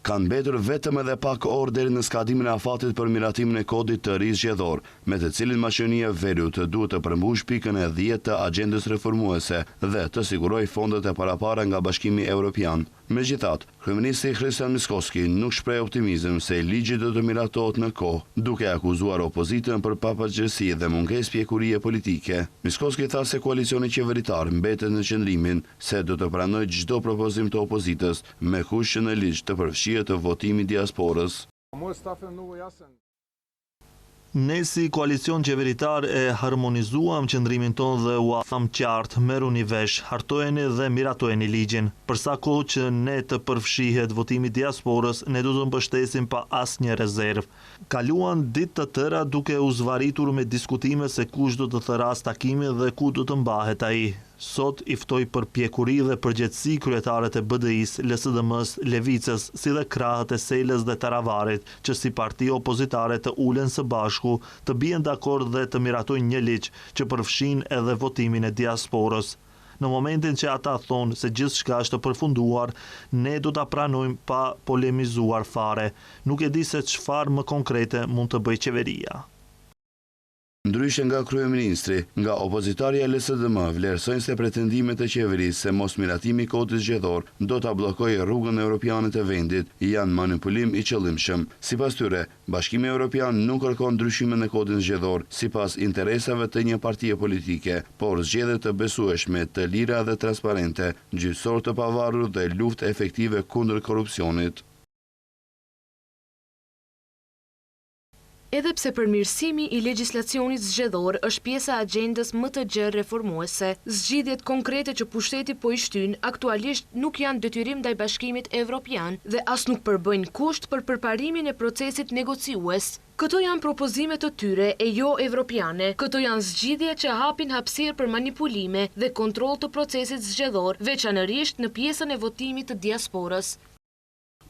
Kanë mbetur vetëm edhe pak orë deri në skadimin e afatit për miratimin e kodit të ri zgjedhor, me të cilin Maqedonia e Veriut duhet të përmbush pikën e 10 të agjendës reformuese dhe të sigurojë fondet e parapara nga Bashkimi Evropian. Megjithatë, kryeministri Hristijan Mickoski nuk shpreh optimizëm se ligji do të miratohet në kohë, duke akuzuar opozitën për papërgjegjësi dhe mungesë pjekurie politike. Mickoski tha se koalicioni qeveritar mbetet në qëndrimin se do të pranojë çdo propozim të opozitës me kush që në ligj të përfshihet të votimi diasporës. Ne si koalicion qeveritar e harmonizuam qëndrimin tonë dhe u tham qartë, merruni vesh, hartojeni dhe miratojeni ligjin. Për sa kohë që ne të përfshihet votimi diasporës, ne do të mbështesim pa asnjë rezervë. Kaluan ditë të tëra duke u zvaritur me diskutime se kush do të thëras takimin dhe ku do të mbahet ai. Sot i ftoi për pjekuri dhe përgjegjësi kryetaret e BDI-s, LSDM-s, Levicës, si dhe krahët e Selës dhe Taravarit, që si parti opozitare të ulen së bashku, të bien dakord dhe të miratojnë një ligj që përfshin edhe votimin e diasporës. Në momentin që ata thonë se gjithçka është përfunduar, ne do ta pranojmë pa polemizuar fare. Nuk e di se çfarë më konkrete mund të bëjë qeveria. Ndryshe nga kryeministri, nga opozitarja LSDM vlerësojnë se pretendimet e qeverisë se mos miratimi i kodit zgjedhor do ta bllokojë rrugën europiane të vendit janë manipulim i qëllimshëm. Sipas tyre, Bashkimi Evropian nuk kërkon ndryshime në kodin zgjedhor sipas interesave të një partie politike, por zgjedhje të besueshme, të lira dhe transparente, gjyqësor të pavarur dhe luftë efektive kundër korrupsionit. Edhe pse përmirësimi i legjislacionit zgjedhor është pjesa e agjendës më të gjerë reformuese, zgjidhjet konkrete që pushteti po i shtyn aktualisht nuk janë detyrim ndaj Bashkimit Evropian dhe as nuk përbëjnë kusht për përparimin e procesit negociues. Këto janë propozime të tyre e jo evropiane. Këto janë zgjidhje që hapin hapësirë për manipulime dhe kontroll të procesit zgjedhor, veçanërisht në pjesën e votimit të diasporës.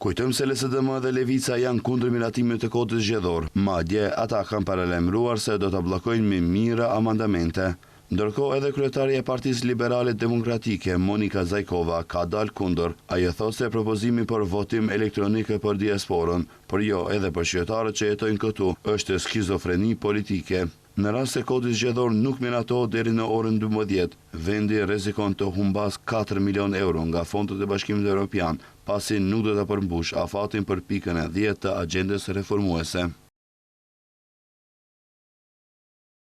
Kujtojmë se LSDM dhe Levica janë kundër miratimit të kodit zgjedhor, madje ata kanë paralajmëruar se do ta bllokojnë me mira amandamente. Ndërkohë edhe kryetaria e Partisë Liberale Demokratike, Monika Zajkova, ka dalë kundër. Ajo thotë se propozimi për votim elektronik për diasporën, por jo edhe për qytetarët që jetojnë këtu, është skizofreni politike. Në rast se kodi zgjedhor nuk miratohet deri në orën 12, vendi rrezikon të humbas 4 milion euro nga fondet e Bashkimit Evropian, pasi nuk do të përmbush afatin për pikën e 10 të agjendës reformuese.